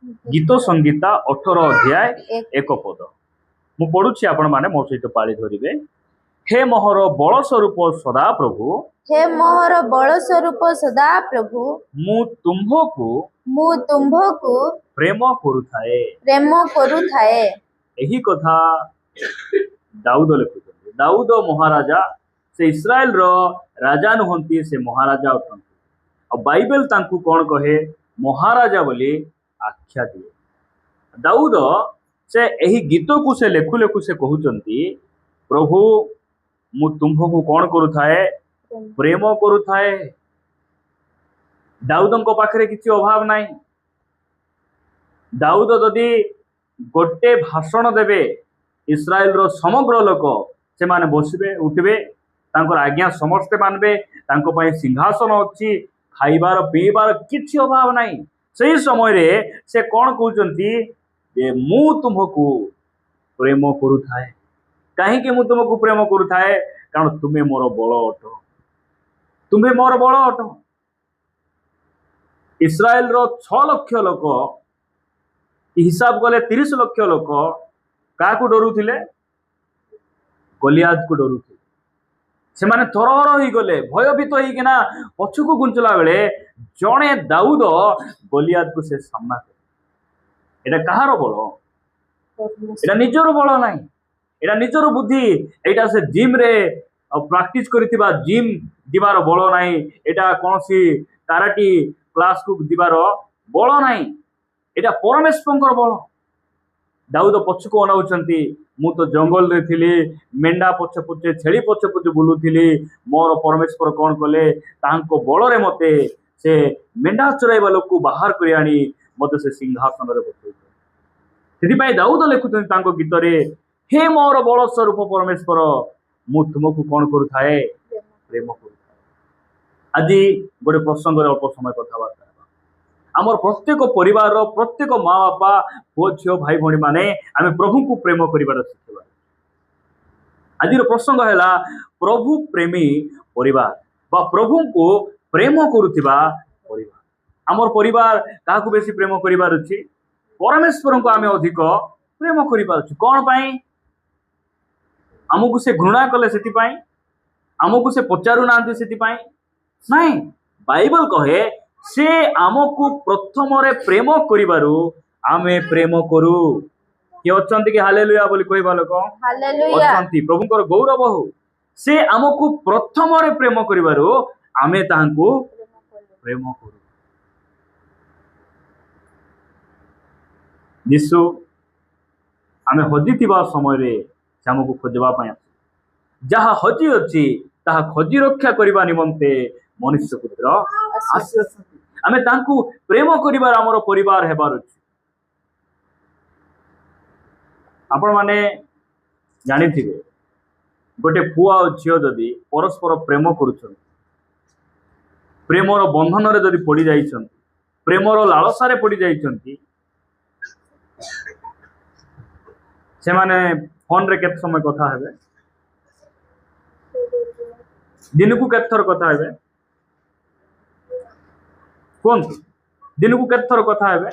गीत संगीता 18 अध्याय 1 पद मु पढ़ुछि आपण माने मो सहित पाळी धरिबे। हे मोहर बल स्वरूप सदा प्रभु, हे मोहर बल स्वरूप सदा प्रभु, मु तुम्भकु प्रेम करुथाए। प्रेम करुथाए। एही कथा दाऊद लिखुछन्ति। दाऊद महाराजा से इस्राएल रो राजा नुहंती, से महाराजा अटंती। और बाइबल तांकु कोन कहे महाराजा बोली आख्या दिए। दाऊद से एही गीत को से लेखु लेखु से कहउचंती, प्रभु मु तुम्भकु कोन करुथाए, प्रेम करुथाए। दाऊदଙ୍କ पाखरे किछि अभाव नाही। दाऊद जदि गोटे भाषण देबे, इस्राएल रो समग्र लोक से माने बसिबे उठबे, तांकर आज्ञा समस्ते मानबे, तांको पई सिंहासन अछि, खाइबार पीबार किछि अभाव नाही। सही समय रे से कोन कहउचंती जे मु तुमको प्रेम करुथाए। काहे कि मु तुमको प्रेम करुथाए, कारण तुमे मोर बल अट, तुमे मोर बल अट। इस्राएल रो 6 लाख लोक हिसाब कले 30 लाख लोक काकू डरुथिले, गोलियात को डरुथिले। से माने थरहर होई गले, भयभीत होई किना पछुको गुंचला बेले जणे दाऊद गोलियात को से सामना करे। एटा कहार बल? एटा निजर बल नाही, एटा निजर बुद्धि, एटा से जिम रे प्रैक्टिस करितिबा जिम दिबार बल नाही, एटा कोनसी कराटी क्लास को दिबार बल नाही, एटा परमेश्वरଙ୍କର बल। दाऊद पछको अनाउचंती, मु तो जंगल रे थिली, मेंढा पछे पछे छेली पछे पछे बुलुथिली, मोर परमेश्वर कोन कले, तांको बल रे मते से मेंढा चराइबा लोक को बाहर करि आनी मते से सिंहासन रे बसै। सेति पई दाऊद लेखुचंती तांको गीत रे, हे मोर बल स्वरूप परमेश्वर, मु तुमको कोन करुथाए, प्रेम करुथाए। आजि गोटे प्रसंग रे अल्प समय कथा बार्ता। आमर प्रत्येक परिवार प्रत्येक माँ बापा पुओ झियो भाई भणी माने आमे प्रभु को प्रेम करिबार शिखिबा। आज प्रसंग है प्रभु प्रेमी परिवार बा प्रभु को प्रेम करुथिबा परिवार। आमर परिवार काहा को बेसी प्रेम करिबार अछि? परमेश्वर को आमे अधिक प्रेम करिबार अछि। कोन पई? आमको से घृणा कले सेति पई? आमको से पचारु नांती सेति पई? नहीं, बाइबल कहे से आमको प्रथम रे प्रेम करिबारु आमे प्रेम करू। के अछंती कि हालेलुया बोली कहबा लोक? हालेलुया। अछंती, प्रभुଙ୍କର गौरव हो। से आमको प्रथम रे प्रेम करिबारु आमे तांको प्रेम करू। यीशु आमे हजिथिबा समय रे से आमको खोजबा पई आसी। जहा हजी अछि ताहा खोजी रक्षा करिबा निमंते मनुष्य पुत्र आसी अछि। आमे तांको प्रेम करिबार हमर परिवार हेबार अछि। आपण माने जानिथिबे, गोटे पुआ और झियो जदि परस्पर प्रेम करुछन, प्रेमर बंधन रे जदि पड़ी जाइछन, प्रेमर लालसा रे पड़ी जाइछंती, से माने फोन रे केते समय कथा हेबे, दिन को केते थर कथा हेबे, कोन दिन को केते थर कथा हेबे।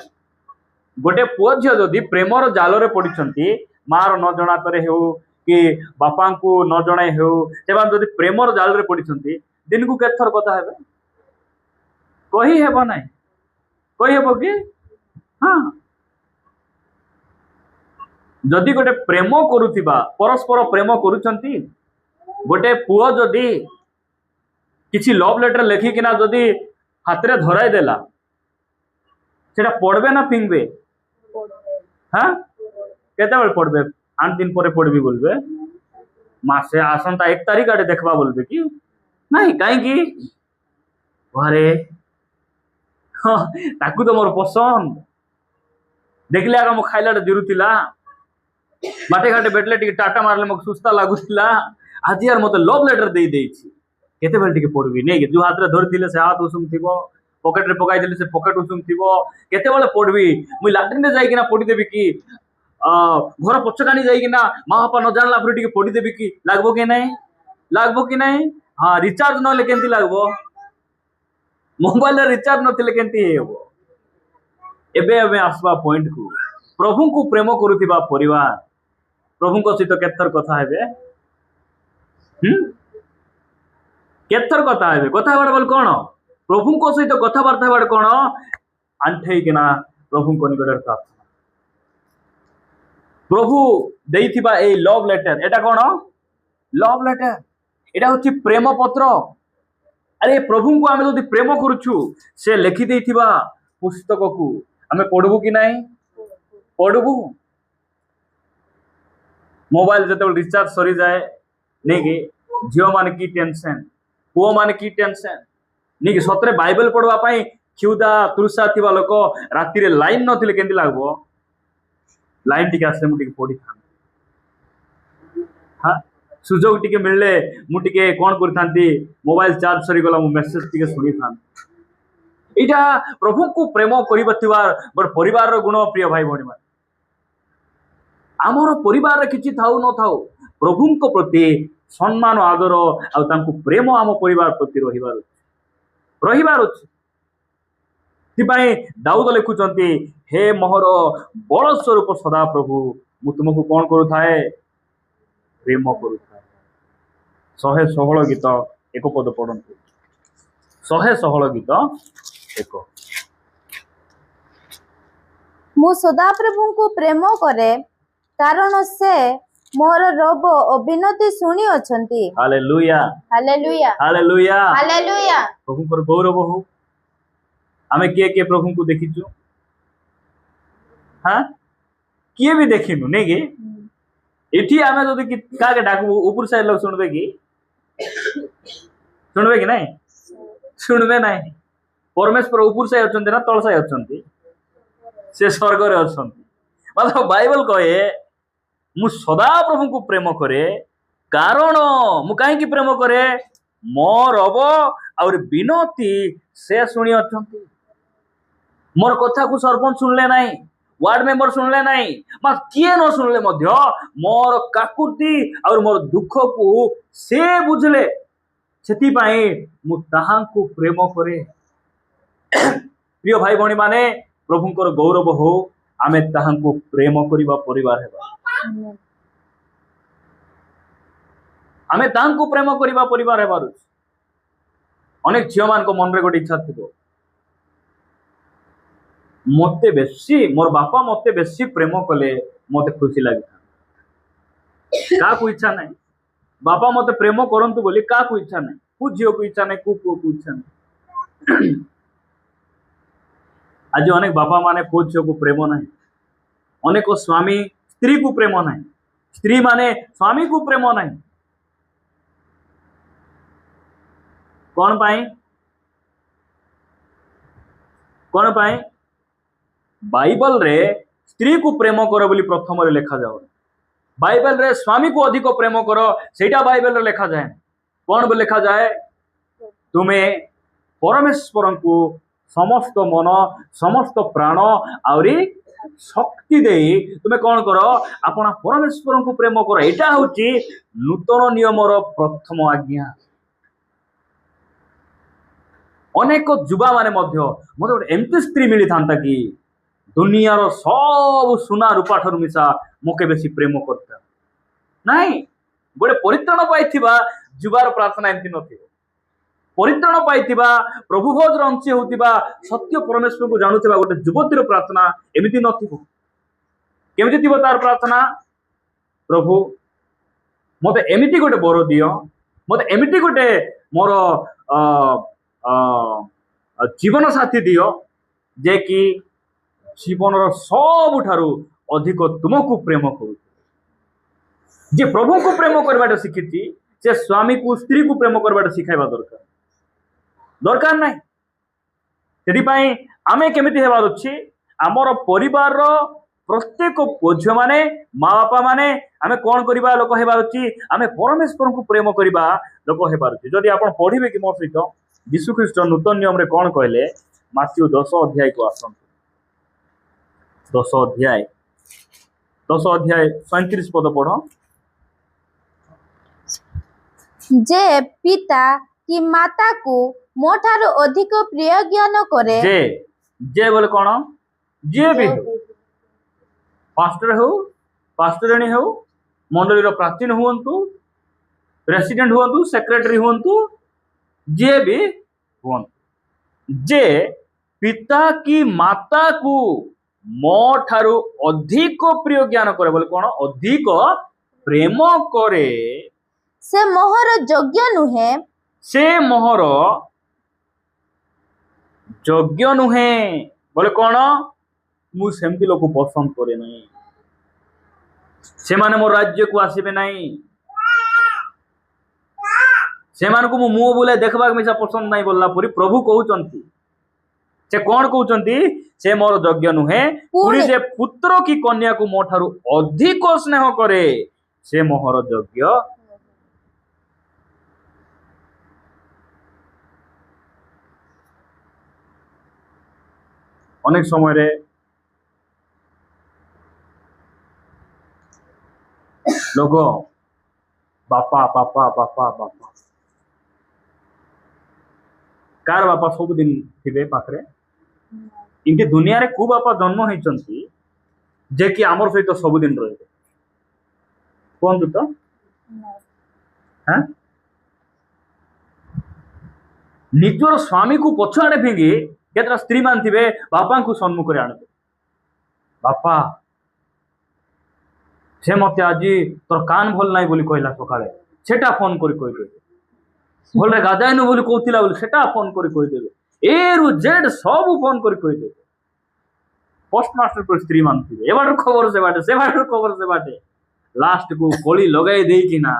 गोटे पुओ झियो जदि प्रेमर जाल रे पड़िछंती, मार न जणातरे हेउ कि बापा को न जणाई हेउ, सेमान जदि प्रेमर जाल रे पड़िछंती, दिन को केते थर कथा हेबे? कहि हेबो नाही। कहि हेबो कि? हां, जदि गोटे प्रेम करुथिबा, परस्पर प्रेम करूछंती, गोटे पुओ जदि किछि लव लेटर लेखि किना जदि हाथ रे धराई देला, सेटा पढ़बे ना पिंगबे? हाँ, केते बेल पढ़बे? 8 दिन परे पढ़बी बोलबे, मासे आसंता 1 तारीख आडे देखबा बोलबे कि नाही? काहे कि अरे हाँ, ताकू तो मोर पसंद देखले आगा मो खाइलाटा दिरुतिला, बाटे घाटे बेटले टिके टाटा मारले मो सुस्ता लागुतिला, आज यार मते लव लेटर देई देइछि, केते बेल टिके पढ़बी नै कि? जो हाथ रे धरतिले से हाथ उसूम थिबो, पॉकेट रे पकाई देले से पॉकेट उसूम थिबो, केते बेले पढ़बी? मुई लैट्रिन रे जाई किना पढ़ी देबी कि घर पछकानी जाई किना मां बापा न जानला पर टिके पढ़ी देबी कि? लागबो कि नै? लागबो कि नै? हां, रिचार्ज न ले केंती लागबो? मोबाइल रे रिचार्ज नथिले केंती हेबो? एबे एबे आसवा पॉइंट को प्रभु को प्रेम करुथिबा परिवार प्रभु को सहित केतर कथा हेबे केतर कथा हेबे कथा हेबार बोल कोन प्रभु को सहित कथाबार्ता हेबार कोन आंठे किना प्रभु को निकट प्रार्थना प्रभु देइथिबा ए लव लेटर एटा कोन लव लेटर एटा होची प्रेम पत्र अरे प्रभु को आमे जदि प्रेम करूछु से लिखि देइथिबा पुस्तक को आमे पढबु कि नाही पढबु मोबाइल जते रिचार्ज सरी जाए नहीं कि झियो मान की टेंशन पुओ मान की टेंशन नहीं कि सतरे बाइबल पढ़वा पाई क्षुदा तृषा थिबा लोक राति रे लाइन नथिले केंदी लागबो लाइन टिके आसे मु टिके पढी थान हां सुजोग टिके मिलले मु टिके कोन करि थांती मोबाइल चार्ज सरी गला मु मेसेज टिके सुनी थान इटा प्रभु को प्रेम करिबथिबा बड़ परिवार रो गुण प्रिय भाई भणी मान आमर परिवार रे किछि थाउ न थाउ प्रभु को प्रति सम्मान आदर आ तांको प्रेम आम परिवार प्रति रहिबार अछि दाऊद लिखुचंती हे मोहर बल स्वरूप सदा प्रभु मु तुमको कौन करू थाए प्रेम करू थाए 116 गीत एक पद पढ़ंतु 116 गीत एक मु सदा प्रभु को प्रेम करे कारण से मोर रब अविनति सुनी अछंती हालेलुया हालेलुया हालेलुया हालेलुया प्रभु पर गौरव हो आमे के प्रभु को देखिचु हां किए भी देखिनु नै कि एठी आमे जदि का के डाकू ऊपर साइड लोग सुनबे कि नहीं सुनबे नहीं परमेश्वर ऊपर साइड अछंती ना तळ साइड अछंती से स्वर्ग रे अछंती मतलब बाइबल कहे मु सदा प्रभु को प्रेम करे कारण मु काहे की प्रेम करे मोर रब और विनती से सुनी अछंती मोर कथा को सरपंच सुनले नहीं वार्ड मेंबर सुनले नहीं मा किए न सुनले मध्य मोर काकुति और मोर दुख को से बुझले सेति पई मु ताहां को प्रेम करे प्रिय भाई भणी माने प्रभु को गौरव हो आमे ताहां को प्रेम करिबा परिवार हेबा आमे ताहां को प्रेम करिबा परिवार हेबार अनेक झियो मान को मन रे गोटे इच्छा थिबो मते बेसी मोर बापा मते बेसी प्रेम कले मते खुशी लागे का को इच्छा नहीं बापा मते प्रेम करंतु बोली का को इच्छा नहीं को झियो को इच्छा नहीं को इच्छा नहीं आज अनेक बापा माने को झियो को प्रेम नहीं अनेक स्वामी स्त्री को प्रेम नहीं स्त्री माने स्वामी को प्रेम नहीं कौन पाई बाइबल रे स्त्री को प्रेम कर बोली प्रथम रे लिखा जाओ बाइबल रे स्वामी को अधिक प्रेम कर सेटा बाइबल रे लिखा जाए कौन बोली लिखा जाए तुम्हें परमेश्वर को समस्त मन समस्त प्राण आउरी शक्ति दे तुम्हें कौन कर अपना परमेश्वर को प्रेम कर एटा होची नूतन नियम रो प्रथम आज्ञा अनेक जुबा माने मध्य मते गोटे एमती स्त्री मिली थांता कि दुनियार सब सुना रूपा ठारू मिसा मोके बेसी प्रेम करता नहीं गोटे परित्राण पाइथिबा जुबार प्रार्थना एमती नथिबो परित्राण पाइथिबा प्रभु भोज अंशी होतिबा सत्य परमेश्वर को जानुथिबा गोटे युवतीर प्रार्थना एमिति नथिबो केमिति थिबो तार प्रार्थना प्रभु मते एमिति गोटे बर दियो मते एमिति गोटे मोर जीवन साथी दियो जे कि जीवन सबुठारु अधिक तुमको प्रेम करू जे प्रभु को प्रेम करवाटा शिखिची से स्वामी को स्त्री को प्रेम करवाटा शिखाइबा दरकार नहीं सेठी आमे केमिति हेबार अछि हमर परिवार रो प्रत्येक झियो माने माँ बापा माने आमे कोन करिबा लोक हेबार अछि आमे परमेश्वर को प्रेम करिबा लोक हेबार अछि जदि आपण पढिबे कि मोर सहित यीशु ख्रीष्ट नूतन नियम रे कोन कहले माथ्यू 10 अध्याय को आसंतु 10 अध्याय 37 पद पढ़ जे पिता कि माता को मोठारो अधिक प्रिय ज्ञान करे जे बोले कोन ଯିଏ ବି ହେଉ, ପାଷ୍ଟର ହେଉ, ପାଷ୍ଟରାଣୀ ହେଉ, ମଣ୍ଡଳୀର ପ୍ରାଚୀନ ହୁଅନ୍ତୁ, ପ୍ରେସିଡେଣ୍ଟ ହୁଅନ୍ତୁ, ସେକ୍ରେଟାରୀ ହୁଅନ୍ତୁ, ଯିଏ ବି ହୁଅନ୍ତୁ, ଯେ ପିତା କି ମାତାକୁ ମୋ ଠାରୁ ଅଧିକ ପ୍ରିୟ ଜ୍ଞାନ କରେ ବୋଲେ କଣ? ଅଧିକ ପ୍ରେମ କରେ, ସେ ମୋହର ଯୋଗ୍ୟ ନୁହେଁ। ସେ ମୋହର ଯୋଗ୍ୟ ନୁହେଁ ବୋଲେ କଣ? ମୁଁ ସେମିତି ଲୋକ ପସନ୍ଦ କରେ ନାହିଁ, ସେମାନେ ମୋ ରାଜ୍ୟକୁ ଆସିବେ ନାହିଁ, ସେମାନଙ୍କୁ ମୁଁ ମୁହଁ ବୁଲାଇ ଦେଖିବାକୁ ମିଶା ପସନ୍ଦ ନାହିଁ ବୋଲିଲା ପରି ପ୍ରଭୁ କହୁଛନ୍ତି। ସେ କଣ କହୁଛନ୍ତି? ସେ ମୋର ଯୋଗ୍ୟ ନୁହେଁ, ପୁଣି ଯେ ପୁତ୍ର କି କନ୍ୟାକୁ ମୋ ଠାରୁ ଅଧିକ ସ୍ନେହ କରେ ସେ ମୋହର ଯୋଗ୍ୟ। ଅନେକ ସମୟରେ ଲୋକ ବାପା ବାପା ବାପା ବାପା, କାର ବାପା ସବୁଦିନ ଥିବେ ପାଖରେ? ଏମିତି ଦୁନିଆରେ କୋଉ ବାପା ଜନ୍ମ ହେଇଛନ୍ତି ଯେ କି ଆମର ସହିତ ସବୁଦିନ ରହିବେ? କୁହନ୍ତୁ ତ? ନିଜର ସ୍ୱାମୀକୁ ପଛଆଡେ ଫିଙ୍ଗି କେତେଟା ସ୍ତ୍ରୀ ମାନେ ଥିବେ ବାପାଙ୍କୁ ସମ୍ମୁଖରେ ଆଣିବେ। ବାପା, ସେ ମତେ ଆଜି ତୋର କାନ ଭଲ ନାହିଁ ବୋଲି କହିଲା ସକାଳେ, ସେଟା ଫୋନ କରି କହିଦେବେ। ଭଲରେ ଗାଧାଇନୁ ବୋଲି କହୁଥିଲା ବୋଲି ସେଟା ଫୋନ କରି କହିଦେବେ। ଏ ରୁ ଜେଡ୍ ସବୁ ଫୋନ କରି କହିଦେବେ। ପୋଷ୍ଟମାଷ୍ଟର ସ୍ତ୍ରୀ ମାନେ ଥିବେ, ଏ ବାଟର ଖବର ସେ ବାଟେ, ସେ ବାଟର ଖବର ସେ ବାଟେ, ଲାଷ୍ଟକୁ କୋଳି ଲଗାଇ ଦେଇକିନା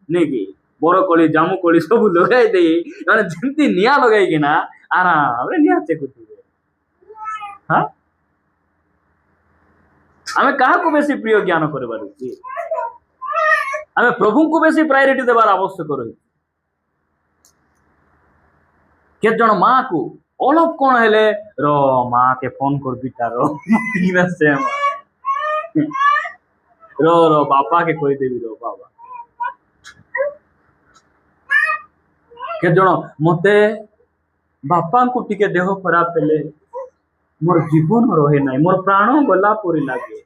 ନେଇକି ବର କୋଳି ଜାମୁ କୋଳି ସବୁ ଲଗାଇ ଦେଇ ମାନେ ଯେମିତି ନିଆଁ ଲଗାଇକିନା ଆରାମରେ ନିଆଁ ଚେକୁଥିବେ। ହଁ, ଆମେ କାହାକୁ ବେଶୀ ପ୍ରିୟ ଜ୍ଞାନ କରିବାର ଅଛି? ଆମେ ପ୍ରଭୁଙ୍କୁ ବେଶୀ ପ୍ରାୟୋରିଟି ଦେବାର ଆବଶ୍ୟକ ରହିଛି। କେତେ ଜଣ ମାଁ କୁ ଅଳପ କଣ ହେଲେ ର ମାଁ କେ ଫୋନ କରିବି ତାର ର ବାପା କେ କହିଦେବି ର ବାବା। କେତେ ଜଣ ମତେ ବାପାଙ୍କୁ ଟିକେ ଦେହ ଖରାପ ହେଲେ ମୋର ଜୀବନ ରହେ ନାହିଁ, ମୋର ପ୍ରାଣ ଗଲା ପରି ଲାଗେ,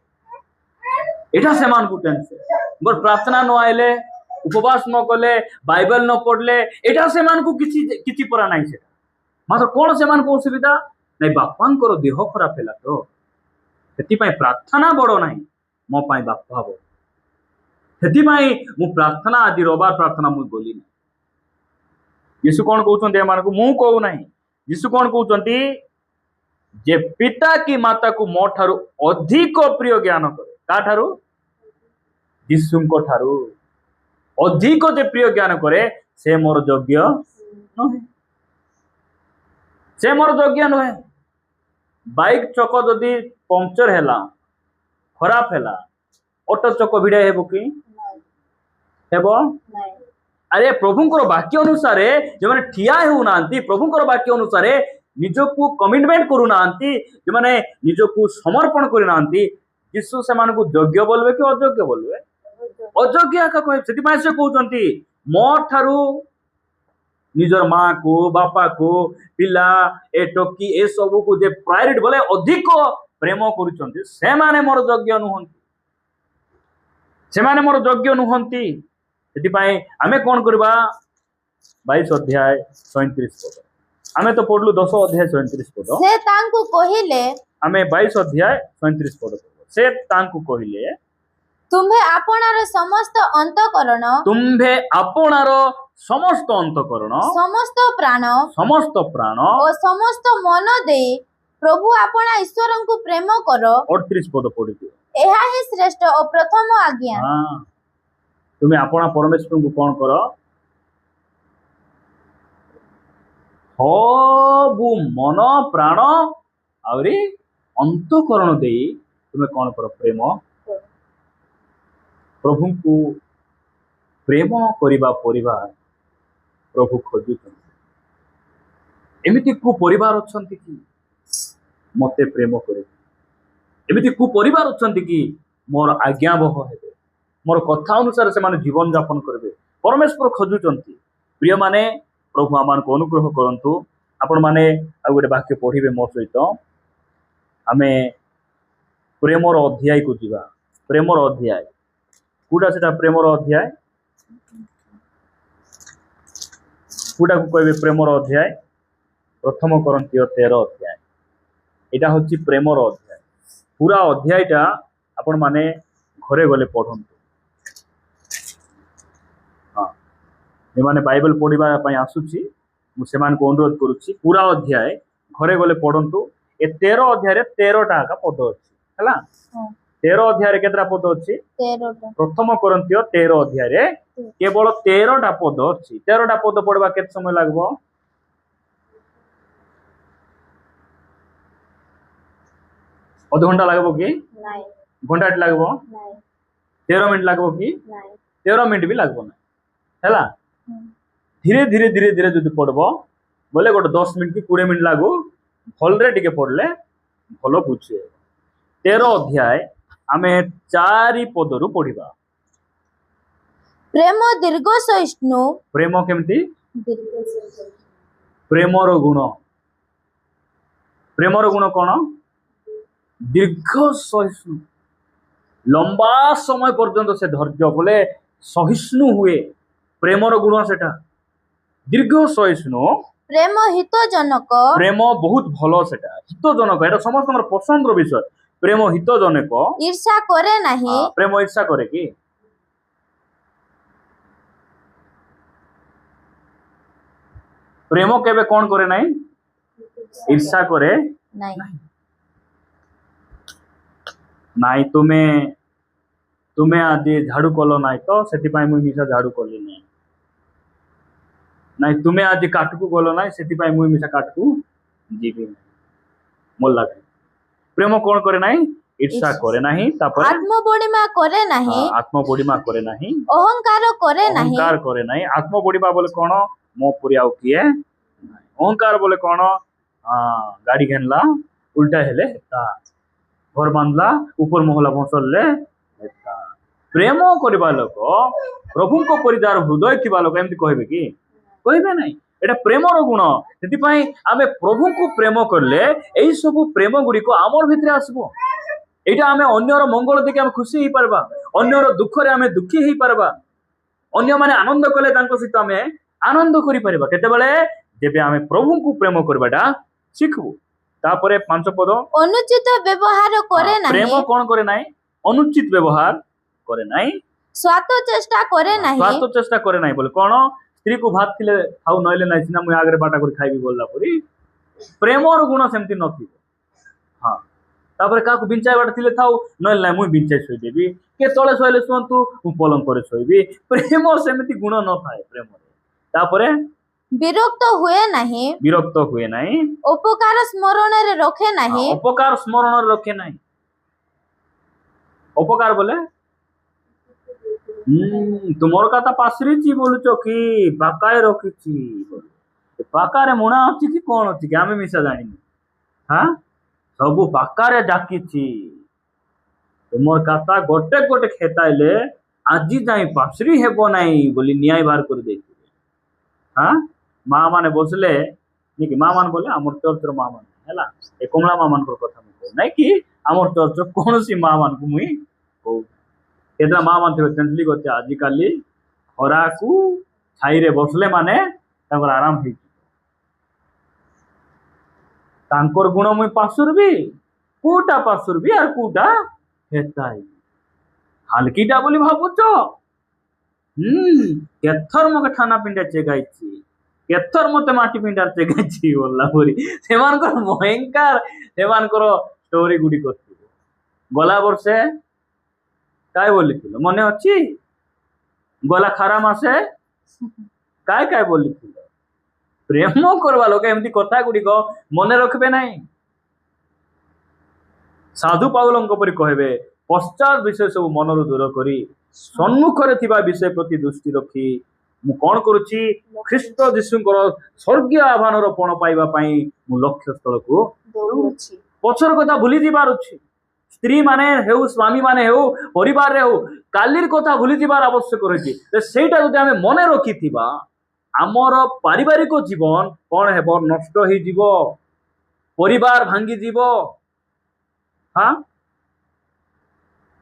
ଏଟା ସେମାନଙ୍କୁ ଟେନସନ। ମୋର ପ୍ରାର୍ଥନା ନ ଆଇଲେ, ଉପବାସ ନ କଲେ, ବାଇବେଲ ନ ପଢିଲେ ଏଟା ସେମାନଙ୍କୁ କିଛି ପରା ନାହିଁ। ସେଟା ମାତ୍ର କଣ ସେମାନଙ୍କୁ ଅସୁବିଧା ନାଇଁ, ବାପାଙ୍କର ଦେହ ଖରାପ ହେଲା ତ ସେଥିପାଇଁ ପ୍ରାର୍ଥନା ବଡ ନାହିଁ, ମୋ ପାଇଁ ବାପା ବଡ, ସେଥିପାଇଁ ମୁଁ ପ୍ରାର୍ଥନା ଆଜି ରବିବାର ପ୍ରାର୍ଥନା ମୁଁ ଗଲିନି। ଯୀଶୁ କଣ କହୁଛନ୍ତି ଏମାନଙ୍କୁ? ମୁଁ କହୁନାହିଁ, ଯୀଶୁ କଣ କହୁଛନ୍ତି? ଯେ ପିତା କି ମାତାକୁ ମୋ ଠାରୁ ଅଧିକ ପ୍ରିୟ ଜ୍ଞାନ କରେ, କାଠାରୁ? ଯୀଶୁଙ୍କ ଠାରୁ ଅଧିକ ଯେ ପ୍ରିୟ ଜ୍ଞାନ କରେ ସେ ମୋର ଯୋଗ୍ୟ ନୁହେଁ, ସେ ମୋର ଯୋଗ୍ୟ ନୁହେଁ। ବାଇକ୍ ଚକ ଯଦି ପମ୍ପଚର ହେଲା, ଖରାପ ହେଲା, ଅଟୋ ଚକ ଭିଡା ହେବ କି? ହେବ? ଆରେ ପ୍ରଭୁଙ୍କର ବାକ୍ୟ ଅନୁସାରେ ଯେଉଁମାନେ ଠିଆ ହେଉନାହାନ୍ତି, ପ୍ରଭୁଙ୍କର ବାକ୍ୟ ଅନୁସାରେ ନିଜକୁ କମିଟମେଣ୍ଟ କରୁନାହାନ୍ତି, ଯେଉଁମାନେ ନିଜକୁ ସମର୍ପଣ କରିନାହାନ୍ତି, ଯୀଶୁ ସେମାନଙ୍କୁ ଯୋଗ୍ୟ ବୋଲବେ କି ଅଯୋଗ୍ୟ ବୋଲବେ? ଅଯୋଗ୍ୟ ଆକା କହିବେ। ସେଥିପାଇଁ ସେ କହୁଛନ୍ତି ମୋ ଠାରୁ ନିଜର ମାଁ କୁ, ବାପା କୁ, ପିଲା ଏ ଟୋକି ଏ ସବୁକୁ ଯେ ପ୍ରାୟୋରିଟି ବୋଲେ ଅଧିକ ପ୍ରେମ କରୁଛନ୍ତି, ସେମାନେ ମୋର ଯୋଗ୍ୟ ନୁହନ୍ତି, ସେମାନେ ମୋର ଯୋଗ୍ୟ ନୁହନ୍ତି। ସେଥିପାଇଁ ଆମେ କଣ କରିବା? 22 ଅଧ୍ୟାୟ 37 ପଦ, ଆମେ ତ ପଢିଲୁ 10 ଅଧ୍ୟାୟ 37 ପଦ। ସେ ତାଙ୍କୁ କହିଲେ, ଆମେ 22 ଅଧ୍ୟାୟ 37 ପଦ ପଢିଲୁ। ସେ ତାଙ୍କୁ କହିଲେ, ତୁମ୍ଭେ ଆପଣାର ସମସ୍ତ ଅନ୍ତଃକରଣ, ତୁମ୍ଭେ ଆପଣାର ସମସ୍ତ ଅନ୍ତଃକରଣ, ସମସ୍ତ ପ୍ରାଣ ଓ ସମସ୍ତ ମନ ଦେଇ ପ୍ରଭୁ ଆପଣା ଈଶ୍ୱରଙ୍କୁ ପ୍ରେମ କର। 38 ପଦ ପଢିଦିଅ। ଏହା ହିଁ ଶ୍ରେଷ୍ଠ ଓ ପ୍ରଥମ ଆଜ୍ଞା। ତୁମେ ଆପଣା ପରମେଶ୍ୱରଙ୍କୁ କଣ କର? ସବୁ ମନ ପ୍ରାଣ ଆହୁରି ଅନ୍ତଃକରଣ ଦେଇ ତୁମେ କଣ କର? ପ୍ରେମ। ପ୍ରଭୁଙ୍କୁ ପ୍ରେମ କରିବା ପରିବାର ପ୍ରଭୁ ଖୋଜୁଛନ୍ତି। ଏମିତି କୋଉ ପରିବାର ଅଛନ୍ତି କି ମତେ ପ୍ରେମ କରିବେ? ଏମିତି କୋଉ ପରିବାର ଅଛନ୍ତି କି ମୋର ଆଜ୍ଞାବହ ହେବେ, ମୋର କଥା ଅନୁସାରେ ସେମାନେ ଜୀବନ ଯାପନ କରିବେ? ପରମେଶ୍ୱର ଖୋଜୁଛନ୍ତି। ପ୍ରିୟମାନେ, ପ୍ରଭୁ ଆମମାନଙ୍କୁ ଅନୁଗ୍ରହ କରନ୍ତୁ। ଆପଣମାନେ ଆଉ ଗୋଟେ ବାକ୍ୟ ପଢିବେ ମୋ ସହିତ, आमे प्रेमर अध्याय को जीवा प्रेमर अध्याय कूटा से प्रेमर अध्याय कूटा को कहबे प्रेमर अध्याय प्रथम करंतिय 13 अध्याय एटा होची प्रेमर अध्याय पूरा अध्यायटा आपण माने घरे गले पढ़ंतु हाँ जे माने बाइबल पढ़िबा पई आसुची मु सेमान को अनुरोध करूची पूरा अध्याय घरे गले पढ़ंतु ए 13 अध्याय रे 13 टा का पद अछि हला 13 अध्याय रे केतरा पद अछि 13 टा प्रथम करंतिय 13 अध्याय रे केवल 13 टा पद अछि 13 टा पद पढ़बा केत समय लागबो अध घंटा लागबो कि नाही घंटाट लागबो नाही 13 मिनिट लागबो कि नाही 13 मिनिट भी लागबो ना हैला धीरे धीरे धीरे धीरे जदि पढ़बो बोले गोटे 10 मिनिट कि 20 मिनिट लागू भलरे टिके पढ़ले भल बुझे 13 अध्याय आमे 4 पदरु पढ़िबा प्रेम दीर्घ सहिष्णु प्रेम केमती दीर्घ सहिष्णु प्रेमर गुण कोन दीर्घ सहिष्णु लंबा समय पर्यंत से धैर्य बोले सहिष्णु हुए प्रेमर गुण सेटा दीर्घ सहिष्णु प्रेम हितजनक प्रेम बहुत भलो सेटा हितजनक एटा समस्त पसंद रो विषय प्रेम हितजनक ईर्ष्या करे नाही प्रेम ईर्षा करे कि प्रेम केबे कोन करे नाही ईर्षा करे नाही नाई तुम्हें आज झाड़ू कल ना तो से मिसा झाड़ू कली नहीं नाई तुम्हें आज काटकू गल ना से मिसा काटकू जीवी मोर लगे प्रेम कौन करे नाही ईर्षा करे नाही तापर आत्मबोडिमा करे नाही आत्मबोडिमा करे नाही अहंकार करे नाही अहंकार करे नाही आत्मबोडिमा बोले कौन मो पुरी आउ किए अहंकार बोले कौन गाड़ी घेनला उल्टा हेले ता घर बांधला ऊपर महला बसले प्रेम करबा लोक प्रभु को परिदार हृदय थिबा लोक एमती कहबे कि कहबे नहीं एटा प्रेमर गुण सेति पई आमे प्रभु को प्रेम करले एई सब प्रेम गुडी को आमर भितरे आसबो एटा आमे अन्यर मंगल देखि आमे खुशी ही परबा अन्यर दुख रे आमे दुखी ही परबा अन्य माने आनंद कले तांको सहित आमे आनंद करि परबा केते बेले जेबे आमे प्रभु को प्रेम करबाटा शिखबु तापरे 5 पद अनुचित व्यवहार करे नाही प्रेम कोन करे नाही अनुचित व्यवहार करे नाही स्वार्थ चेष्टा करे नाही स्वार्थ चेष्टा करे नाही बोले कोन स्त्री को भात थिले खाऊ नइले नाही सिना मु आगरे बाटा कर खाइबी बोलला परी प्रेमर गुण सेमती नथि हां तापरे काकू बिंचाय बाटा थिले थाऊ नइले नाही मु बिंचाय सोई देबी के तळे सोइले सुंतु मु पलंग करे सोइबी प्रेम सेमती गुण न थाए प्रेम तापरे विरक्त हुए नाही उपकार स्मरण रे रखे नाही उपकार स्मरण रे रखे नाही उपकार बोले तुमर कथा पासरी ची बोलुचो कि पाकाय रखिची बोले पाकारे मुणा अछि कि कोन अछि कि आमे मिसा जानिनी हां सब पाकारे डाकिची तुमर कथा गोटे गोटे खेताइले आजी जाई पासरी हेबो नाही बोली न्याय बार कर देछि हां माँ माने बसले नहीं माँ मान बोले आमर चर्च माँ मान है ए कमला माँ मान कथा मुझे नहीं कि आमर चर्च कौन सी माँ मान को मुई कहू केतला माँ मान थे तेंटली करते आजिकल खरा को छाई रे बसले माने तांकर आराम हो तांकर गुण मुई पासुरबी कोटा पासुरबी आर कोटा हेताई हल्कीटा बोली भाबुच केथर मके खाना पिंडा चेगाइची केथर मते माटी पिंडार चेगाइची बोलला परी सेमानकर भयंकर सेमानकर स्टोरी गुडी करथिबो गला वर्षे काय बोलिथिलो मने अछि गला खरा मासे काय काय बोलिथिलो प्रेम करवा लोक एमती कथा गुडी को मने रखबे नाही साधु पाउलंक परी कहबे पश्चात विषय सब मनरु दूर करी सम्मुखरे थिबा विषय प्रति दृष्टि रखी मु कोन करूची ख्रीष्ट यीशुंकर स्वर्गीय आह्वानर पण पाइबा पई मु लक्ष्य स्थल को दौड़ुछि पछर कथा भूली जिबार अछि स्त्री माने हेउ स्वामी माने हेउ परिवार रे हेउ कालीर कथा भूली जिबार आवश्यक रहछि ते सेटा जदि हमें मने रखी थिबा हमर पारिवारिक जीवन कोन हेबो नष्ट ही जीवो परिवार भांगी जीवो हाँ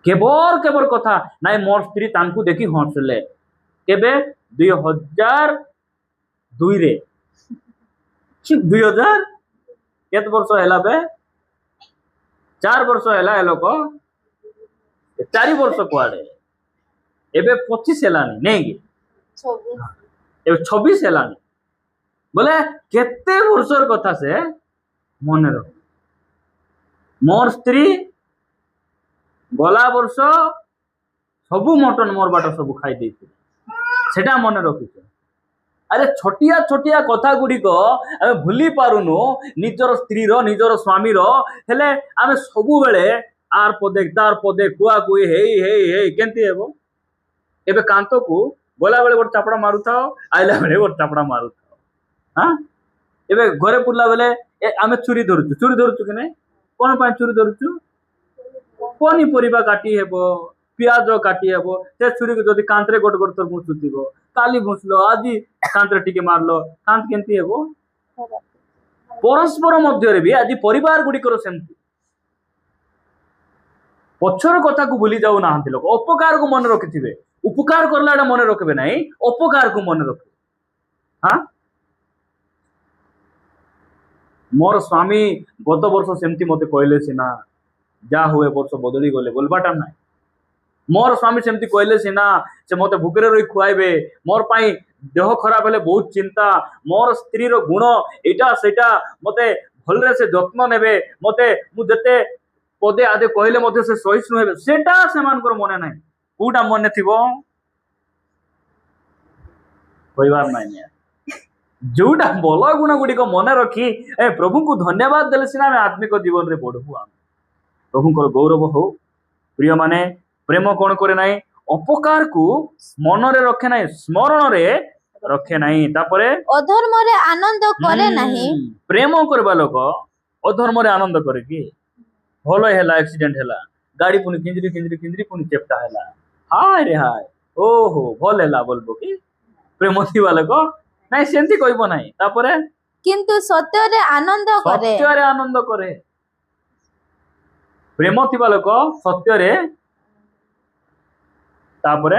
केबर केबर कथा नाई मोर स्त्री तांकु देखी हसले केबे 2002 रे 2000 केत वर्ष हैला बे 4 वर्ष हैला ए लोक 4 वर्ष कुआडे एबे 25 हेलानी नहीं कि एबे 26 हेलानी बोले केते वर्षर कथा से मन रख मोर स्त्री गला वर्ष सबू मटन मोर बाट सब खाई देती सेटा मन रखिछ अरे छोटिया छोटिया कथा गुड़िक आम भूली पारुनु निजर स्त्री रो निजर स्वामी रो हेले आम सबु बेले आर पदे तार पदे कुआ कुई हेई हेई हेई केंती हेबो एबे कांतो को गला बेले गोटे चापड़ा मारुथाओ आइला बेले गोटे चापड़ा मारुथाओ हाँ एबे घरे पुरला बेले आम चूरी धरुचु कि नहीं कौन पाई चूरी धरुचु पनीपरिया काटी हेबो पियाज काटी हेबो से छुरी को जदि कांतरे गोटे गोटे थर घुसुथिबो काली घुसलो आज कांतरे टिके मारलो कांत केंती हेबो परस्पर मध्य रे भी आज परिवार गुड़िकर सेमती पछर कथा को भूली जाऊ ना लोक अपकार को मन रखिथिबे उपकार करला मन रखबे नहीं अपकार को मन रखबे हाँ मोर स्वामी गत वर्ष सेमती मते कहले सिना जा हुए वर्ष बदली गले बोलबाटा ना मोर स्वामी सेमती कहले सिना से मते भूकरे रही खुआइबे मोर पाई देह खराब हेले बहुत चिंता मोर स्त्री रो गुण एटा सेटा मते भलरे से जत्न नेबे मते मु जते पदे आदे कहले मते से सहिष्णु हेबे सेटा सेमानकर मने नाही कोटा मने थिबो कहबार नाही जोटा भल गुण गुड़िक मन रखी प्रभु को धन्यवाद देले सिना आम आत्मिक जीवन रे बढ़बू आम प्रभु गौरव हो प्रिय माने प्रेम कौन करे नाई अपकार को मन रे रखे नाई स्मरण रे रखे नाई तापरे अधर्म रे आनंद करे नाही प्रेम करबा लोक अधर्म रे आनंद करे कि भलो हैला एक्सीडेंट हैला गाड़ी पुनी किंजरी पुनी चेप्टा हैला हाय रे हाय ओहो भल हैला बोलबो कि प्रेम थिबा लोक नाई सेंती कहबो नाही तापरे किंतु सत्य रे आनंद करे सत्य रे आनंद करे प्रेम थिबा लोक सत्य रे तापरे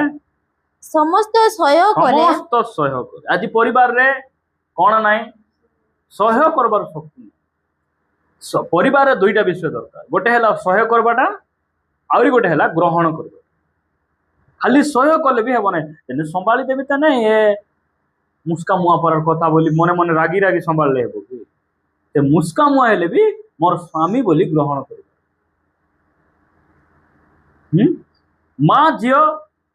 समस्त सहयोग करे समस्त सहयोग करे आज परिवार रे कोन नाही सहयोग करबार शक्ति परिवार रे दुईटा विषय दरकार गोटे हैला सहयोग करबाटा आउरी गोटे हैला ग्रहण करबा खाली सहयोग करले भी हेबो नाही जने संभाली देबी त नाही ए मुस्का मुआ पर कथा बोली मने मने रागी रागी संभाल ले हेबो कि ते मुस्का मुआ हेले भी मोर स्वामी बोली ग्रहण करबा माँ झियो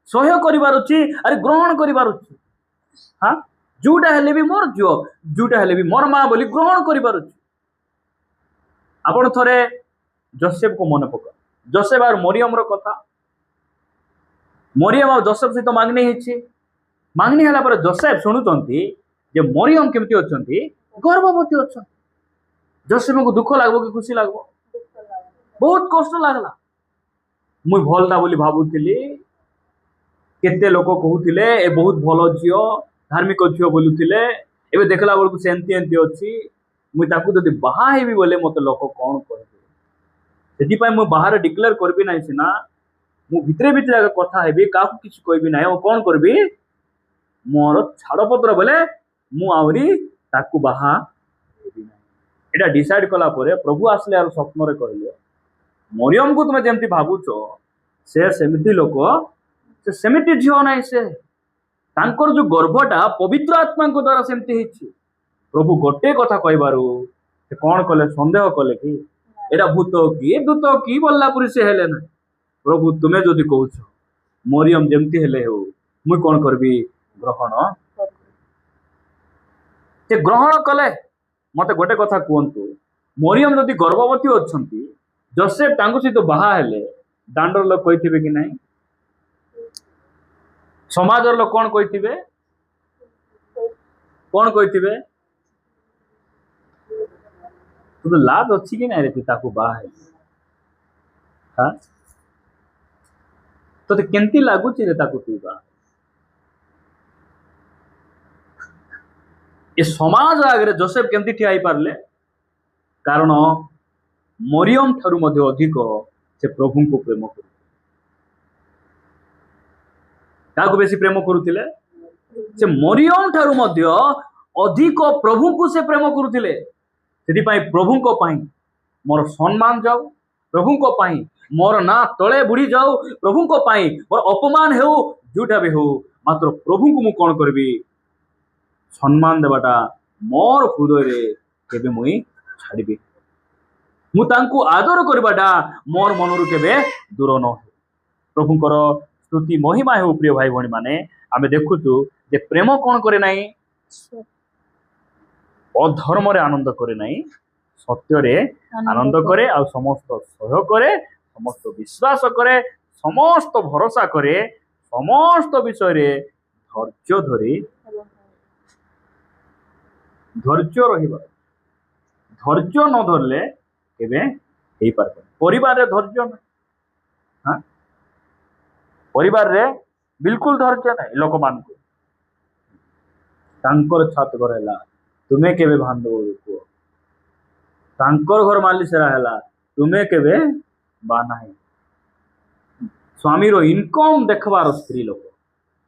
सहयोग करिबार अछि अरे ग्रहण करिबार अछि हाँ जोटा हेले भी मोर झियो जोटा हेले भी मोर माँ बोली ग्रहण करिबार अछि आपण थरे जोसेफ को मन पका जोसेफ और मरियम रो कथा मरियम और जोसेफ सहित मांगनी हिची मांगनी हला पर जोसेफ सुनुतंती जे मरियम केमती अछंती गर्भवती अछंती जोसेफ को दुख लागबो कि खुशी लागबो बहुत कष्ट लागला मुई भलटा बोली भाबुथिली केते लोक कहूथिले ए बहुत भल झियो धार्मिक झियो बोलुथिले एबे देखला बेलकु सेंती एंती अछि मुई ताकू जदि बाहा हेबी बोले मते लोक कोन कहबे सेति पय मु बाहर डिक्लेयर करबी नाही सिना मु भितरे भितरे कथा हेबी काकू किछ कहबी नाही ओ कोन करबी मोर छाड़पत्र बोले मु आवरी ताकू बाहा हेबी नाही एटा डिसाइड कला परे प्रभु आसले आर स्वप्न रे कहले मरियम को तुम जमती भावुच से सेमिति लोक से सेमिति झियो नाही से तांकर जो गर्भटा पवित्र आत्मा को द्वारा सेमती हिची प्रभु गोटे कथा कहबारु से कोन कले संदेह कले कि एटा भूत की दूत की बोलला पुरी से हेले ना प्रभु तुमे जदि कहउछ मरियम जेमती हेले हो मुई कोन करबी ग्रहण से ग्रहण कले मते गोटे कथा कहंतु मरियम जदि गर्भवती अछंती जोसेफ तांको सहित बाहा हेले दांडर लोक कहिथिबे कि नाही समाजर लोक कोन कहिथिबे तो लाज अच्छी कि नहीं रे ताको बाहा है हाँ तो केंती लागुची रे ताको तू बा ए समाज आगे जोसेफ केंती ठिया पारले कारण ମରିୟମ ଠାରୁ ମଧ୍ୟ ଅଧିକ ସେ ପ୍ରଭୁଙ୍କୁ ପ୍ରେମ କରୁଥିଲେ। କାହାକୁ ବେଶୀ ପ୍ରେମ କରୁଥିଲେ? ସେ ମରିୟମ ଠାରୁ ମଧ୍ୟ ଅଧିକ ପ୍ରଭୁଙ୍କୁ ସେ ପ୍ରେମ କରୁଥିଲେ। ସେଥିପାଇଁ ପ୍ରଭୁଙ୍କ ପାଇଁ ମୋର ସମ୍ମାନ ଯାଉ, ପ୍ରଭୁଙ୍କ ପାଇଁ ମୋର ନାଁ ତଳେ ବୁଡି ଯାଉ, ପ୍ରଭୁଙ୍କ ପାଇଁ ମୋର ଅପମାନ ହେଉ, ଯୋଉଟା ବି ହଉ, ମାତ୍ର ପ୍ରଭୁଙ୍କୁ ମୁଁ କଣ କରିବି? ସମ୍ମାନ ଦେବାଟା ମୋର ହୃଦୟରେ କେବେ ମୁଇଁ ଛାଡ଼ିବି। ମୁଁ ତାଙ୍କୁ ଆଦର କରିବାଟା ମୋର ମନରୁ କେବେ ଦୂର ନ ହେଉ। ପ୍ରଭୁଙ୍କର ସ୍ତୁତି ମହିମା ହେଉ। ପ୍ରିୟ ଭାଇ ଭଉଣୀ ମାନେ, ଆମେ ଦେଖୁଛୁ ଯେ ପ୍ରେମ କଣ କରେ ନାହିଁ? ଅଧର୍ମରେ ଆନନ୍ଦ କରେ ନାହିଁ, ସତ୍ୟରେ ଆନନ୍ଦ କରେ, ଆଉ ସମସ୍ତ ସହ୍ୟ କରେ, ସମସ୍ତ ବିଶ୍ୱାସ କରେ, ସମସ୍ତ ଭରସା କରେ, ସମସ୍ତ ବିଷୟରେ ଧୈର୍ଯ୍ୟ ଧରି ଧୈର୍ଯ୍ୟ ରହିବା। ଧୈର୍ଯ୍ୟ ନ ଧରିଲେ କେବେ ହେଇପାରିବ। ପରିବାରରେ ଧୈର୍ଯ୍ୟ ନାହିଁ, ପରିବାରରେ ବିଲକୁଲ ଧୈର୍ଯ୍ୟ ନାହିଁ। ଲୋକମାନଙ୍କୁ ତାଙ୍କର ଛାତ ଘର ହେଲା, ତୁମେ କେବେ ବାନ୍ଧବ କୁହ? ତାଙ୍କର ଘର ମାଲିସେରା ହେଲା, ତୁମେ କେବେ ବା ନାହିଁ। ସ୍ୱାମୀର ଇନକମ୍ ଦେଖବାର ସ୍ତ୍ରୀ ଲୋକ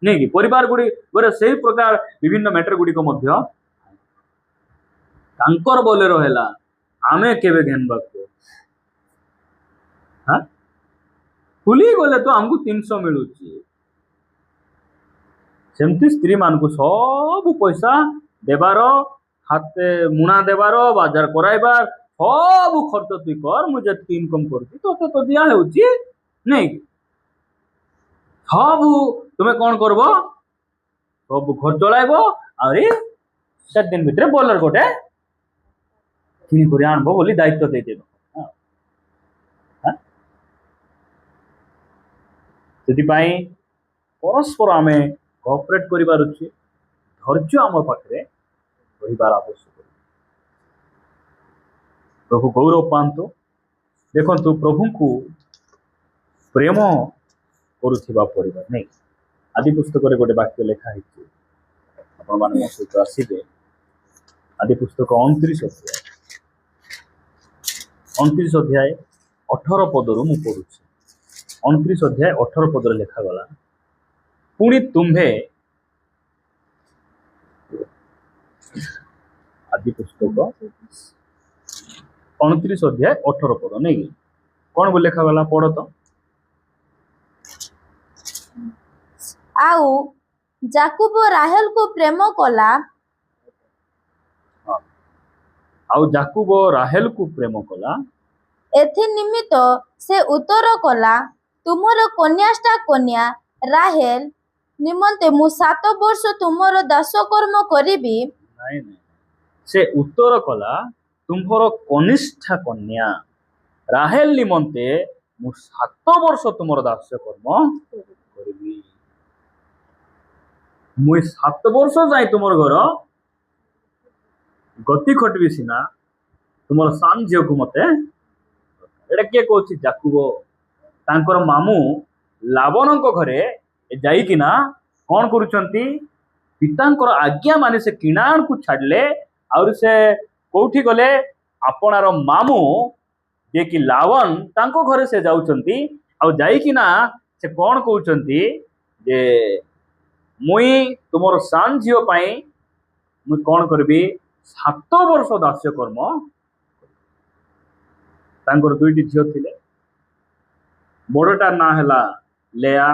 ନାଇଁ କି? ପରିବାର ଗୁଡ଼ିକରେ ସେଇ ପ୍ରକାର ବିଭିନ୍ନ ମ୍ୟାଟର ଗୁଡ଼ିକ ମଧ୍ୟ ତାଙ୍କର ବୋଲେର ହେଲା, ଆମେ କେବେ ଘେନବାକୁ? ଖୁଲି ଗଲେ ତ ଆମକୁ 300 ମିଳୁଛି। ସେମିତି ସ୍ତ୍ରୀ ମାନଙ୍କୁ ସବୁ ପଇସା ଦେବାର, ହାତେ ମୁଣା ଦେବାର, ବାଜାର କରାଇବାର, ସବୁ ଖର୍ଚ୍ଚ ତୁଇ କର, ମୁଁ ଯେତିକି ଇନକମ୍ କରୁଛି ତୋତେ ତ ଦିଆ ହେଉଛି ନାଇଁ। ସବୁ ତୁମେ କଣ କରବ? ସବୁ ଘର ଚଳାଇବ, ଆହୁରି 7 ଦିନ ଭିତରେ ବୋଲର ଗୋଟେ କିଣି କରି ଆଣବ ବୋଲି ଦାୟିତ୍ୱ ଦେଇଦେବ। ସେଥିପାଇଁ ପରସ୍ପର ଆମେ କୋଅପରେଟ୍ କରିବାର ଅଛି। ଧୈର୍ଯ୍ୟ ଆମ ପାଖରେ ରହିବାର ଆବଶ୍ୟକ। ପ୍ରଭୁ ଗୌରବ ପାଆନ୍ତୁ। ଦେଖନ୍ତୁ, ପ୍ରଭୁଙ୍କୁ ପ୍ରେମ କରୁଥିବା ପରିବାର ନାଇଁ। ଆଦି ପୁସ୍ତକରେ ଗୋଟେ ବାକ୍ୟ ଲେଖା ହେଇଛି, ଆପଣମାନେ ମୋ ସହିତ ଆସିବେ। ଆଦି ପୁସ୍ତକ 29 ଅଧ୍ୟାୟ 18 ପଦରୁ ମୁଁ ପଢୁଛି। 29 ଅଧ୍ୟାୟ 18 ପଦରେ ଲେଖାଗଲା, ପୁଣି ତୁମ୍ଭେ, ଆଦି ପୁସ୍ତକ 29 ଅଧ୍ୟାୟ 18 ପଦ ନାଇଁ, କଣ ବୋଲି ଲେଖାଗଲା? ପଢ ତ। ଆଉ ଯାକୁବ ରାହେଲକୁ ପ୍ରେମ କଲା। ଆଉ ଯାକୁବ ରାହେଲକୁ ପ୍ରେମ କଲା। ଏଥି ନିମିତ୍ତ ସେ ଉତ୍ତର କଲା, ତୁମର କନ୍ୟାଷ୍ଟା କନ୍ୟା ରାହେଲ ନିମନ୍ତେ ମୁଁ 7 ବର୍ଷ ତୁମର ଦାସକର୍ମ କରିବି। ନାଇଁ, ସେ ଉତ୍ତର କଲା, ତୁମ୍ଭର କନିଷ୍ଠା କନ୍ୟା ରାହେଲ ନିମନ୍ତେ ମୁଁ 7 ବର୍ଷ ତୁମର ଦାସକର୍ମ କରିବି। ମୁଇଁ 7 ବର୍ଷ ଯାଇ ତୁମର ଘର ଗତି ଖଟିବି ସିନା, ତୁମର ସାନ ଝିଅକୁ ମତେ। ଏଇଟା କିଏ କହୁଛି? ଯାକୁବ ତାଙ୍କର ମାମୁଁ ଲାବନଙ୍କ ଘରେ ଯାଇକିନା କଣ କରୁଛନ୍ତି? ପିତାଙ୍କର ଆଜ୍ଞା ମାନେ ସେ କିଣାଣକୁ ଛାଡ଼ିଲେ, ଆହୁରି ସେ କୋଉଠି ଗଲେ? ଆପଣାର ମାମୁଁ ଯିଏକି ଲାବନ, ତାଙ୍କ ଘରେ ସେ ଯାଉଛନ୍ତି। ଆଉ ଯାଇକିନା ସେ କଣ କହୁଛନ୍ତି ଯେ ମୁଇଁ ତୁମର ସାନ ଝିଅ ପାଇଁ ମୁଇଁ କଣ କରିବି? 7 ବର୍ଷ ଦାସ୍ୟକର୍ମ। ତାଙ୍କର 2ଟି ଝିଅ ଥିଲେ। ବଡ଼ଟାର ନାଁ ହେଲା ଲେଆ,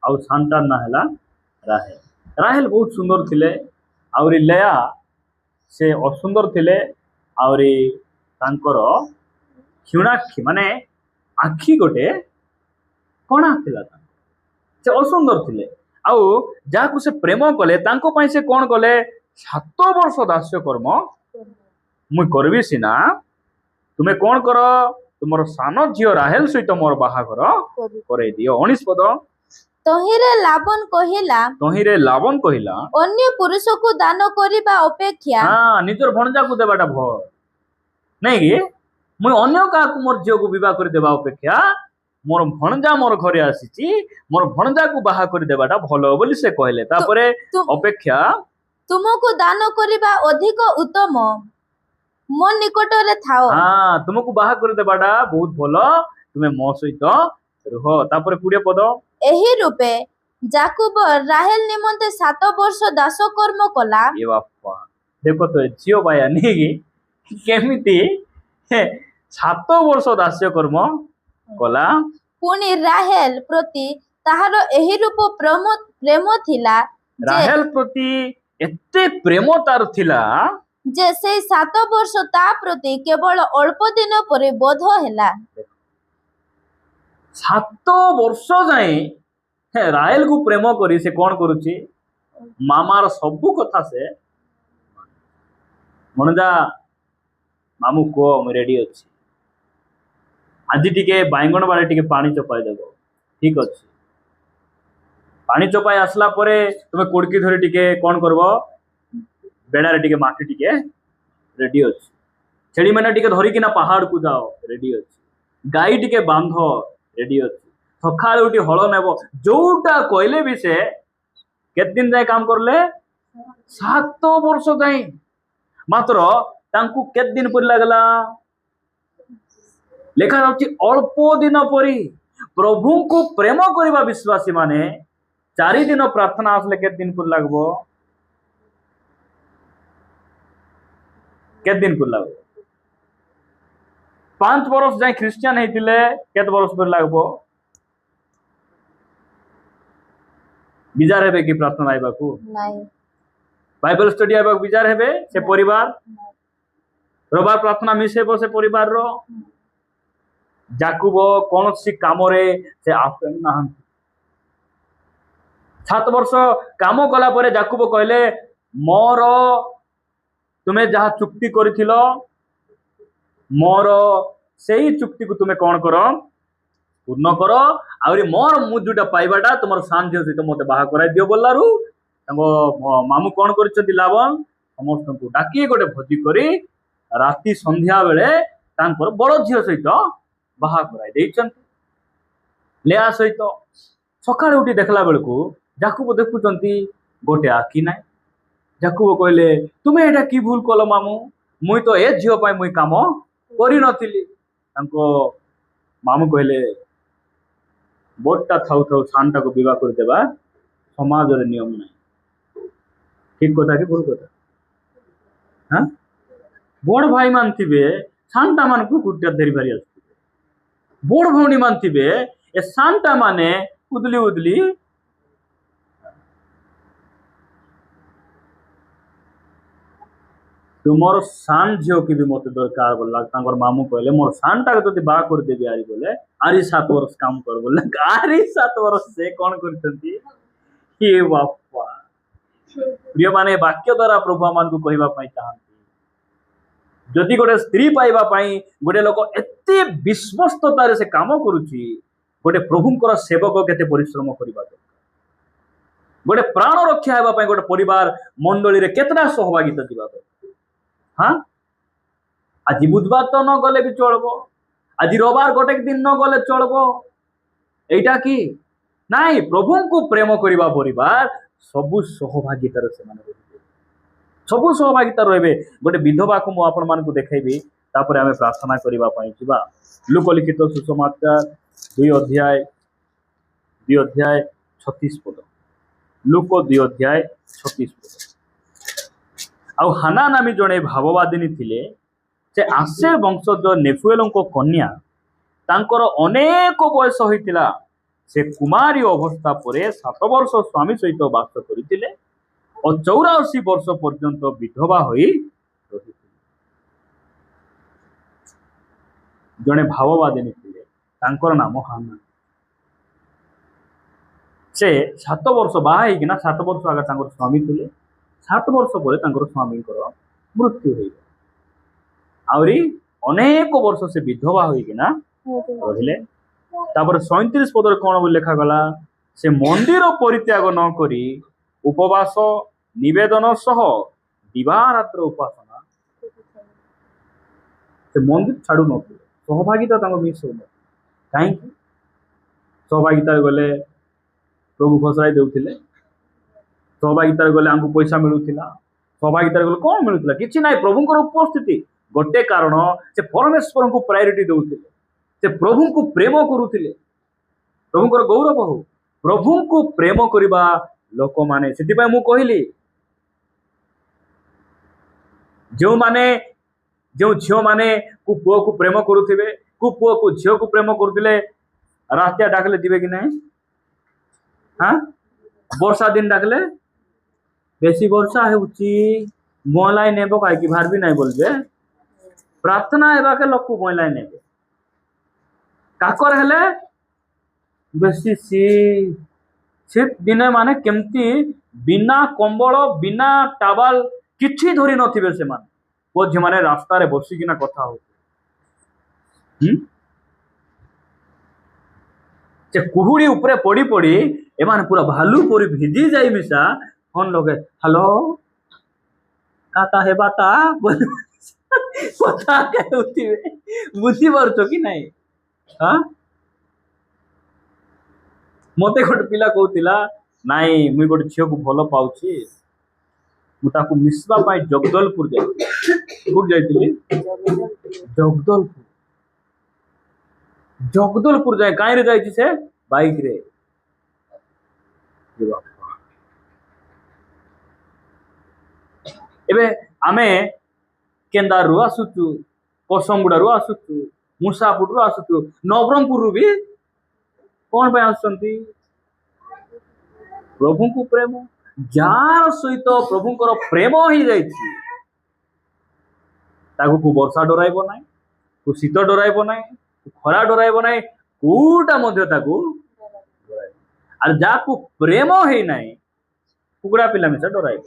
ଆଉ ସାନଟାର ନାଁ ହେଲା ରାହେଲ। ରାହେଲ ବହୁତ ସୁନ୍ଦର ଥିଲେ, ଆହୁରି ଲେଆ ସେ ଅସୁନ୍ଦର ଥିଲେ। ଆହୁରି ତାଙ୍କର କ୍ଷୁଣାକ୍ଷୀ ମାନେ ଆଖି ଗୋଟେ କଣା ଥିଲା, ସେ ଅସୁନ୍ଦର ଥିଲେ। ଆଉ ଯାହାକୁ ସେ ପ୍ରେମ କଲେ, ତାଙ୍କ ପାଇଁ ସେ କଣ କଲେ? 7 ବର୍ଷ ଦାସ୍ୟକର୍ମ ମୁଇଁ କରିବି ସିନା, ତୁମେ କଣ କର? ତୁମର ସାନ ଝିଅ ରାହେଲ ସହିତ ମୋର ବାହାଘର କରେଇ ଦିଅ। 19 ପଦ। ତହିଁରେ ଲାବନ କହିଲା, ଅନ୍ୟ ପୁରୁଷକୁ ଦାନ କରିବା ଅପେକ୍ଷା ନିଜର ଭଣଜାକୁ ଦେବାଟା ଭଲ ନାଇଁ କି? ମୁଇଁ ଅନ୍ୟ କାହାକୁ ମୋର ଝିଅକୁ ବିବାହ କରିଦେବା ଅପେକ୍ଷା ମୋର ଭଣଜା ମୋର ଘରେ ଆସିଛି, ମୋର ଭଣଜାକୁ ବାହା କରିଦେବାଟା ଭଲ ବୋଲି ସେ କହିଲେ। ତାପରେ ଅପେକ୍ଷା ତୁମକୁ ଦାନ କରିବା ଅଧିକ ଉତ୍ତମ। ମୋ ନିକଟରେ ଥାଅ। ହଁ ତୁମକୁ ବାହା କରିଦେବାଟା ବହୁତ ଭଲ, ତୁମେ ମୋ ସହିତ ରୁହ। ତାପରେ 20 ପଦ, ଏହି ରୂପେ ଯାକୁବ ରାହେଲ ନିମନ୍ତେ 7 ବର୍ଷ ଦାସକର୍ମ କଲା। ଏ ବାପା ଦେଖ ତ ଏ ଝିଅ ବାୟା ନେଇକି କେମିତି 7 ବର୍ଷ ଦାସ୍ୟ କର୍ମ କଲା। ପୁଣି ରାହେଲ ପ୍ରତି ତାହାର ଏହି ରୂପ ପ୍ରେମ ଥିଲା ରାହେଲ ପ୍ରତି ଏତେ ପ୍ରେମ ତାର ଥିଲା ଯେ ସେଇ 7 ବର୍ଷ ତା ପ୍ରତି କେବଳ ଅଳ୍ପ ଦିନ ପରେ ବୋଧ ହେଲା। 7 ବର୍ଷ ଯାଏଁ ରାହେଲକୁ ପ୍ରେମ କରି ସେ କଣ କରୁଛି, ମାମାର ସବୁ କଥା ସେ ମନଜା ମାମୁ କୁହ ମୁଁ ରେଡି ଅଛି, ଆଜି ଟିକେ ବାଇଗଣ ବାଡି ଟିକେ ପାଣି ଚପାଇ ଦେବ, ଠିକ ଅଛି। ପାଣି ଚପାଇ ଆସିଲା ପରେ ତୁମେ କୋଡକି ଧରି ଟିକେ କଣ କରିବ, ବେଡାରେ ଟିକେ ମାଟି ଟିକେ ରେଡି ଅଛି। ଛେଳି ମାନେ ଟିକେ ଧରିକିନା ପାହାଡକୁ ଯାଅ, ରେଡି ଅଛି। ଗାଈ ଟିକେ ବାନ୍ଧ, ରେଡି ଅଛି। ସକାଳୁ ଉଠି ହଳ ନେବ, ଯୋଉଟା କହିଲେ ବି ସେ କେତେ ଦିନ ଯାଏ କାମ କରିଲେ, 7 ବର୍ଷ ଯାଏଁ। ମାତ୍ର ତାଙ୍କୁ କେତେ ଦିନ ପରି ଲାଗଲା, ଲେଖା ଯାଉଛି ଅଳ୍ପ ଦିନ ପରି। ପ୍ରଭୁଙ୍କୁ ପ୍ରେମ କରିବା ବିଶ୍ୱାସୀ ମାନେ 4 ଦିନ ପ୍ରାର୍ଥନା ଆସିଲେ କେତେ ଦିନ ପରି ଲାଗବ, କେତେ ଦିନ ପରି ଲାଗବ। 5 ବର୍ଷ ଯାଏ ଖ୍ରୀଷ୍ଟିଆନ ହେଇଥିଲେ କେତେ ବର୍ଷ ପରି ଲାଗବ, ବିଜାର ହେବେ କି ପ୍ରାର୍ଥନା ଆଇବାକୁ, ବାଇବେଲ ଷ୍ଟଡି ଆଇବାକୁ ବିଜାର ହେବେ ସେ ପରିବାର। ରବିବାର ପ୍ରାର୍ଥନା ମିସ୍ ହେବ ସେ ପରିବାରର। ଯାକୁବ କୌଣସି କାମରେ ସେ ଆସେ ନାହାନ୍ତି। 7 ବର୍ଷ କାମ କଲା ପରେ ଯାକୁବ କହିଲେ, ମୋର ତୁମେ ଯାହା ଚୁକ୍ତି କରିଥିଲ, ମୋର ସେଇ ଚୁକ୍ତିକୁ ତୁମେ କଣ କର, ପୂର୍ଣ୍ଣ କର। ଆହୁରି ମୋର ମୁଁ ଯୋଉଟା ପାଇବାଟା ତୁମର ସାନ ଝିଅ ସହିତ ମତେ ବାହା କରାଇ ଦିଅ ବୋଲାରୁ ତାଙ୍କ ମାମୁ କଣ କରିଛନ୍ତି, ଲାବନ ସମସ୍ତଙ୍କୁ ଡାକି ଗୋଟେ ଭୋଜି କରି ରାତି ସନ୍ଧ୍ୟା ବେଳେ ତାଙ୍କର ବଡ ଝିଅ ସହିତ ବାହା କରାଇ ଦେଇଛନ୍ତି, ଲେଆ ସହିତ। ସକାଳେ ଉଠି ଦେଖିଲା ବେଳକୁ ଯାକୁବ ଦେଖୁଛନ୍ତି ଗୋଟେ ଆଖି ନାହିଁ। ଯାକୁବ କହିଲେ, ତୁମେ ଏଇଟା କି ଭୁଲ କଲ ମାମୁ, ମୁଇଁ ତ ଏ ଝିଅ ପାଇଁ ମୁଇଁ କାମ କରିନଥିଲି। ତାଙ୍କ ମାମୁ କହିଲେ, ବଡଟା ଥାଉ ଥାଉ ସାନଟାକୁ ବିବାହ କରିଦେବା ସମାଜରେ ନିୟମ ନାହିଁ। ଠିକ କଥା କି ଭୁଲ କଥା? ବଡ ଭାଇ ମାନ ଥିବେ ସାନଟା ମାନଙ୍କୁ କୁଟିଆ ଧରି ଭାରି ଆସୁଥିବେ, ବଡ ଭଉଣୀ ମାନ ଥିବେ ଏ ସାନଟା ମାନେ ଉଦଲି ଉଦଲି। ତୁମର ସାନ ଝିଅ କି ବି ମତେ ଦରକାର ବୋଲା ତାଙ୍କର ମାମୁ କହିଲେ, ମୋର ସାନଟାକୁ ଯଦି ବାହା କରିଦେବି ଆରି ବୋଲେ ଆରି 7 ବର୍ଷ କାମ କର ବୋଲେ। ଆରି 7 ବର୍ଷ ସେ କଣ କରିଛନ୍ତି, ହେ ବାପା। ପ୍ରିୟ ମାନେ ବାକ୍ୟ ଦ୍ଵାରା ପ୍ରଭୁ ମାନଙ୍କୁ କହିବା ପାଇଁ ଚାହାନ୍ତି, ଯଦି ଗୋଟେ ସ୍ତ୍ରୀ ପାଇବା ପାଇଁ ଗୋଟେ ଲୋକ ଏତେ ବିଶ୍ୱସ୍ତତାରେ ସେ କାମ କରୁଛି, ଗୋଟେ ପ୍ରଭୁଙ୍କର ସେବକ କେତେ ପରିଶ୍ରମ କରିବା ଦରକାର। ଗୋଟେ ପ୍ରାଣ ରକ୍ଷା ହେବା ପାଇଁ ଗୋଟେ ପରିବାର ମଣ୍ଡଳୀରେ କେତେଟା ସହଭାଗିତା ଯିବା ଦରକାର। ଆଜି ବୁଧବାର ତ ନ ଗଲେ ବି ଚଳବ, ଆଜି ରବିବାର ଗୋଟେ ଦିନ ନ ଗଲେ ଚଳବ, এইটা কি ନାଇଁ। ପ୍ରଭୁଙ୍କୁ ପ୍ରେମ କରିବା ପରିବାର ସବୁ ସହଭାଗିତାର ସେମାନେ ରହିବେ, ସବୁ ସହଭାଗିତା ରହିବେ। ଗୋଟେ ବିଧବାକୁ ମୁଁ ଆପଣମାନଙ୍କୁ ଦେଖେଇବି, ତାପରେ ଆମେ ପ୍ରାର୍ଥନା କରିବା ପାଇଁ ଯିବା। ଲୁକ ଲିଖିତ ସୁସମାଚାର 2 ଅଧ୍ୟାୟ 36 ପଦ। ଲୁକ 2 ଅଧ୍ୟାୟ 36 ପଦ। ଆଉ ହାନା ନାମୀ ଜଣେ ଭାବବାଦିନୀ ଥିଲେ, ସେ ଆସେର ବଂଶଜ ନେଫୁଏଲଙ୍କ କନ୍ୟା। ତାଙ୍କର ଅନେକ ବୟସ ହୋଇଥିଲା, ସେ କୁମାରୀ ଅବସ୍ଥା ପରେ 7 ବର୍ଷ ସ୍ୱାମୀ ସହିତ ବାସ କରିଥିଲେ ଓ 84 ବର୍ଷ ପର୍ଯ୍ୟନ୍ତ ବିଧବା ହୋଇ ରହିଥିଲେ। ଜଣେ ଭାବବାଦିନୀ ଥିଲେ, ତାଙ୍କର ନାମ ହାନା। ସେ 7 ବର୍ଷ ବାହା ହେଇକିନା 7 ବର୍ଷ ଆগে ତାଙ୍କର ସ୍ୱାମୀ ଥିଲେ, 7 ବର୍ଷ ପରେ ତାଙ୍କର ସ୍ୱାମୀଙ୍କର ମୃତ୍ୟୁ ହେଇଗଲା। ଆହୁରି ଅନେକ ବର୍ଷ ସେ ବିଧବା ହୋଇକିନା ରହିଲେ। ତାପରେ 37 ପଦରେ କଣ ବୋଲି ଲେଖାଗଲା, ସେ ମନ୍ଦିର ପରିତ୍ୟାଗ ନ କରି ଉପବାସ ନିବେଦନ ସହ ଦିବାରାତ୍ର ଉପାସନା, ସେ ମନ୍ଦିର ଛାଡୁ ନଥିଲେ। ସହଭାଗିତା ତାଙ୍କ ମିସ୍ ହଉନଥିଲା। କାହିଁକି? ସହଭାଗିତାରେ ଗଲେ ପ୍ରଭୁ ଘୋଷାଇ ଦେଉଥିଲେ, ସହଭାଗିତାରେ ଗଲେ ଆମକୁ ପଇସା ମିଳୁଥିଲା, ସହଭାଗିତାରେ ଗଲେ କଣ ମିଳୁଥିଲା? କିଛି ନାହିଁ, ପ୍ରଭୁଙ୍କର ଉପସ୍ଥିତି। गोटे कारण से परमेश्वर को प्रायोरिटी दौले से प्रभु को प्रेम करुले प्रभुଙ୍କର गौरव हो प्रभु को प्रेम करवा लोक माने से मु कहली जो माने जो झील माने को पुओ को प्रेम करुवे को पुओ को झील को प्रेम करुले रास्ता डाकले दिवे कि नहीं हाँ वर्षा दिन डाकले बेसी वर्षा होची मोहलाई नेब कहीं बाहर भी नहीं बोलबे प्रार्थना एबा के लोक को मोहलाई नेबे काकर हेले बेसी शीत दिने माने केमती बिना कंबल बिना टावल किछि धरी नथिबे से माने वो जे माने रास्ता रे बसिकिना कथा हो से कुहुड़ी ऊपर पड़ी पड़ी एमान पूरा भालू परी भिजी जाई मिसा फोन लगे हेलो काता हे बाता कथा कहउथिबे बुझी पारछो कि नहीं हाँ मते गोटे पिला कहूतिला नाई मुई गोटे झील को भल पाउछि मुझे मिसवा जगदलपुर जाइली जगदलपुर जाए कहीं रे जाइछि से बाइक रे एबे आमे केंदारु आसुचु कसमगुड़ारू आसुचु मुसापुर आसुचु नवरंगपुर भी कौन पे आसुचंती प्रभु को प्रेम जार सहित प्रभुंकर प्रेम ही जाइछि ताकू को वर्षा डराइब ना को शीत डराइब ना खरा डराइब ना कोटा मध्य ताकू आर जाकू प्रेम ही नाही कुकुड़ा पिला मिसा डराइब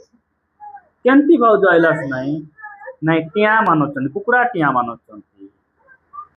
केंती भाउज आइलास नाही नाही टिया मानुचंती कुकुड़ा टिया मानुचंती